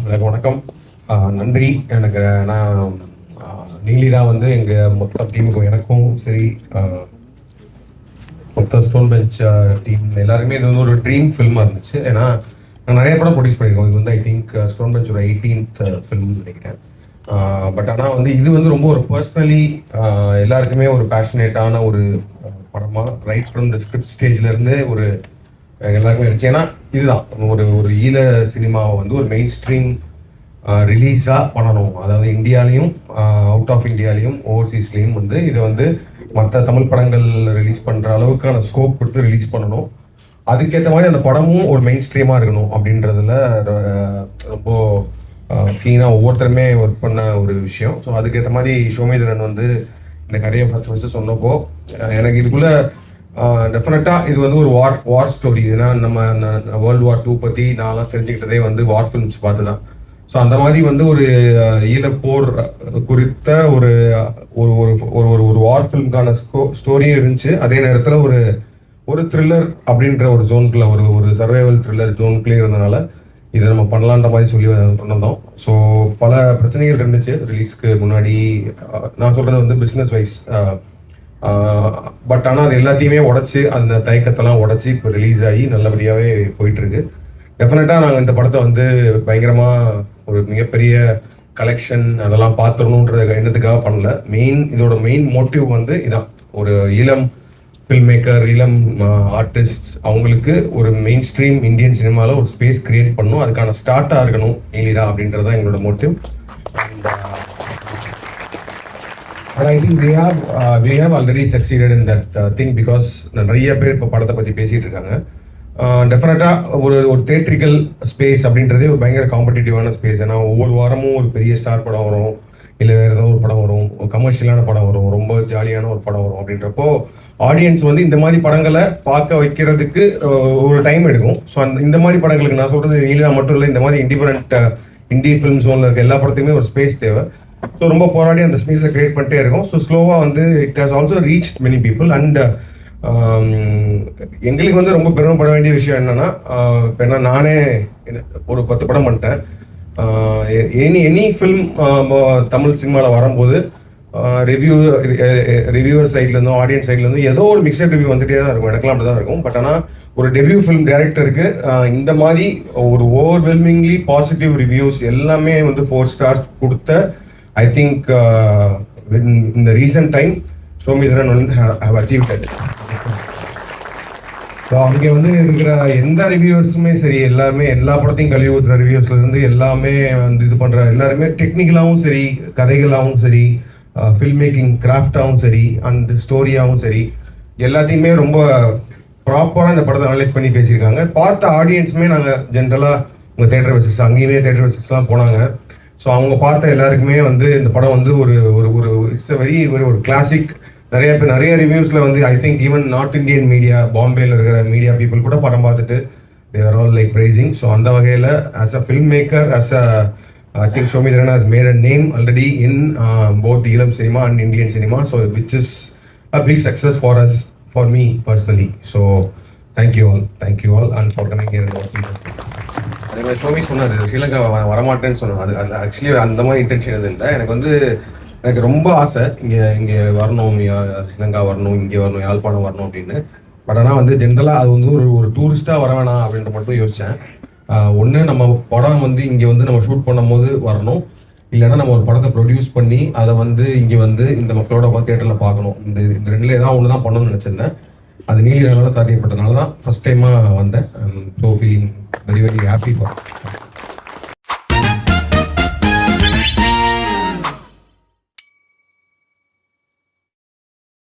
எனக்கு வணக்கம். நன்றி. எனக்கு நான் நீலிதா வந்து எங்கள் மொத்த டீமுக்கும் எனக்கும் சரி, மொத்த ஸ்டோன் பெஞ்ச் டீம் எல்லாருமே இது வந்து ஒரு ட்ரீம் ஃபில்மாக இருந்துச்சு. ஏன்னா நான் நிறைய படம் ப்ரொடியூஸ் பண்ணியிருக்கோம். இது வந்து ஐ திங்க் ஸ்டோன் பெஞ்ச் ஒரு 18th ஃபில்ம்னு நினைக்கிறேன். பட் ஆனால் வந்து இது வந்து ரொம்ப ஒரு பர்சனலி எல்லாருக்குமே ஒரு பேஷனேட்டான ஒரு படமாக ரைட் ஃப்ரம் த ஸ்கிரிப்ட் ஸ்டேஜ்லேருந்து ஒரு எல்லாருமே இருந்துச்சு. ஏன்னா இதுதான் ஒரு ஒரு ஈழ சினிமாவை வந்து ஒரு மெயின் ஸ்ட்ரீம் ரிலீஸாக பண்ணணும். அதாவது இந்தியாலையும் அவுட் ஆஃப் இந்தியாலையும் ஓவர்சீஸ்லேயும் வந்து இதை வந்து மற்ற தமிழ் படங்கள் ரிலீஸ் பண்ணுற அளவுக்கான ஸ்கோப் கொடுத்து ரிலீஸ் பண்ணணும். அதுக்கேற்ற மாதிரி அந்த படமும் ஒரு மெயின் ஸ்ட்ரீமாக இருக்கணும் அப்படின்றதுல ரொம்ப க்ளீனாக ஒவ்வொருத்தருமே ஒர்க் பண்ண ஒரு விஷயம். ஸோ அதுக்கேற்ற மாதிரி சோமேந்திரன் வந்து இந்த கதையை ஃபஸ்ட்டு சொன்னப்போ எனக்கு இதுக்குள்ளே டெஃபினட்டாக இது வந்து ஒரு வார் ஸ்டோரி. ஏன்னா நம்ம வேர்ல்டு வார் 2 பற்றி நான்லாம் தெரிஞ்சுக்கிட்டதே வந்து வார் ஃபிலிம்ஸ் பார்த்து தான். ஸோ அந்த மாதிரி வந்து ஒரு ஈழப்போர் குறித்த ஒரு ஒரு ஒரு ஒரு வார் ஃபிலிம்கான ஸ்டோரியும் இருந்துச்சு. அதே நேரத்தில் ஒரு த்ரில்லர் அப்படின்ற ஒரு ஜோனுக்குள்ள ஒரு சர்வைவல் த்ரில்லர் ஜோனுக்குள்ளே இருந்தனால இதை நம்ம பண்ணலான்ற மாதிரி சொல்லி வந்தோம். ஸோ பல பிரச்சனைகள் இருந்துச்சு ரிலீஸ்க்கு முன்னாடி. நான் சொல்கிறது வந்து பிஸ்னஸ் வைஸ். பட் ஆனால் அது எல்லாத்தையுமே உடச்சி அந்த தயக்கத்தெல்லாம் உடச்சி இப்போ ரிலீஸ் ஆகி நல்லபடியாகவே போயிட்டுருக்கு. டெஃபினட்டாக நாங்கள் இந்த படத்தை வந்து பயங்கரமாக ஒரு மிகப்பெரிய கலெக்ஷன் அதெல்லாம் பார்த்துடணுன்ற எண்ணத்துக்காக பண்ணல. இதோட மெயின் மோட்டிவ் வந்து இதான், ஒரு இளம் ஃபில்ம் மேக்கர், இளம் ஆர்டிஸ்ட் அவங்களுக்கு ஒரு மெயின் ஸ்ட்ரீம் இந்தியன் சினிமாவில் ஒரு ஸ்பேஸ் கிரியேட் பண்ணணும். அதுக்கான ஸ்டார்ட்டாக இருக்கணும் நீலிதா அப்படின்றது தான் எங்களோட motive. And I think we have already succeeded in that thing because நிறைய பேர் இப்போ படத்தை பற்றி பேசிகிட்டு இருக்காங்க. டெஃபினட்டாக ஒரு தேட்ரிக்கல் ஸ்பேஸ் அப்படின்றதே ஒரு பயங்கர காம்படிட்டிவான ஸ்பேஸ். ஏன்னா ஒவ்வொரு வாரமும் ஒரு பெரிய ஸ்டார் படம் வரும், இல்லை வேறு ஏதோ ஒரு படம் வரும், கமர்ஷியலான படம் வரும், ரொம்ப ஜாலியான ஒரு படம் வரும். அப்படின்றப்போ ஆடியன்ஸ் வந்து இந்த மாதிரி படங்களை பார்க்க வைக்கிறதுக்கு ஒரு டைம் எடுக்கும். ஸோ இந்த மாதிரி படங்களுக்கு நான் சொல்கிறது நீலிதா மட்டும் இல்லை, இந்த மாதிரி இண்டி ஃபிலிம் ஜோனில் இருக்க எல்லா படத்துக்குமே ஒரு ஸ்பேஸ் தேவை. ஸோ ரொம்ப போராடி அந்த ஸ்பேஸை கிரியேட் பண்ணிட்டே இருக்கும். ஸோ ஸ்லோவாக வந்து it has also reach many people. And எங்களுக்கு வந்து ரொம்ப பெருமைப்பட வேண்டிய விஷயம் என்னன்னா, இப்போ நானே ஒரு 10 படம் பண்ணிட்டேன். எனி ஃபில்ம் தமிழ் சினிமாவில் வரும்போது ரிவ்யூவர் சைட்லேருந்தும் ஆடியன்ஸ் சைட்லேருந்தும் ஏதோ ஒரு மிக்சட் ரிவ்யூ வந்துகிட்டே தான் இருக்கும். எனக்குலாம் அப்படி தான் இருக்கும். பட் ஆனால் ஒரு டெபியூ ஃபிலிம் டைரக்டருக்கு இந்த மாதிரி ஒரு ஓவர்வெல்மிங்லி பாசிட்டிவ் ரிவ்யூஸ் எல்லாமே வந்து 4 stars கொடுத்த I think in the recent time சோமேந்திரன் வந்து have achieved it. ஸோ அங்கே வந்து இருக்கிற எந்த ரிவ்யூவர்ஸுமே சரி, எல்லா படத்தையும் கழுவி ஊற்றுற ரிவ்யூஸ்லேருந்து எல்லாமே வந்து இது பண்ணுற எல்லாருமே டெக்னிக்கலாகவும் சரி, கதைகளாகவும் சரி, ஃபில்ம் மேக்கிங் கிராஃப்டாகவும் சரி, அந்த ஸ்டோரியாகவும் சரி, எல்லாத்தையுமே ரொம்ப ப்ராப்பராக இந்த படத்தை அனலைஸ் பண்ணி பேசியிருக்காங்க. பார்த்த ஆடியன்ஸுமே நாங்கள் ஜென்ரலாக உங்கள் தேட்டர் விசிட்ஸ் அங்கேயுமே தேட்டர் விசிட்ஸ்லாம் போனாங்க. ஸோ அவங்க பார்த்த எல்லாருக்குமே வந்து இந்த படம் வந்து ஒரு இட்ஸ் அ வெரி ஒரு கிளாசிக். நிறைய ரிவ்யூஸில் வந்து I think even north Indian media, பாம்பேயில் இருக்கிற மீடியா பீப்புள் கூட படம் பார்த்துட்டு they are all like praising. So அந்த வகையில் as a filmmaker, I think Soumidharan has made a name already in both the Eelam cinema and Indian cinema, so which is a big success for us, for me personally. So thank you all and for coming here and watching. அதே மாதிரி Xiaomi சொன்னார் ஸ்ரீலங்கா வரமாட்டேன்னு சொன்னார். அது actually அந்த மாதிரி intention எதுவும் இல்லை. எனக்கு ரொம்ப ஆசை இங்கே வரணும், ஸ்ரீலங்கா வரணும், இங்கே வரணும், யாழ்ப்பாணம் வரணும் அப்படின்னு. பட் ஆனால் வந்து ஜென்ரலாக அது வந்து ஒரு டூரிஸ்ட்டாக வர வேணாம் அப்படின்ற மட்டும் யோசித்தேன். ஒன்று நம்ம படம் வந்து இங்கே வந்து நம்ம ஷூட் பண்ணும் போது வரணும், இல்லைன்னா நம்ம ஒரு படத்தை ப்ரொடியூஸ் பண்ணி அதை வந்து இங்கே வந்து இந்த மக்களோட உட்காந்து தேட்டரில் பார்க்கணும். இந்த ரெண்டில் ஏதாவது ஒன்று தான் பண்ணணும்னு நினச்சிருந்தேன். அது நீலிதனால சாத்தியப்பட்டனால தான் ஃபஸ்ட் டைமாக வந்தேன். So feeling very very happy for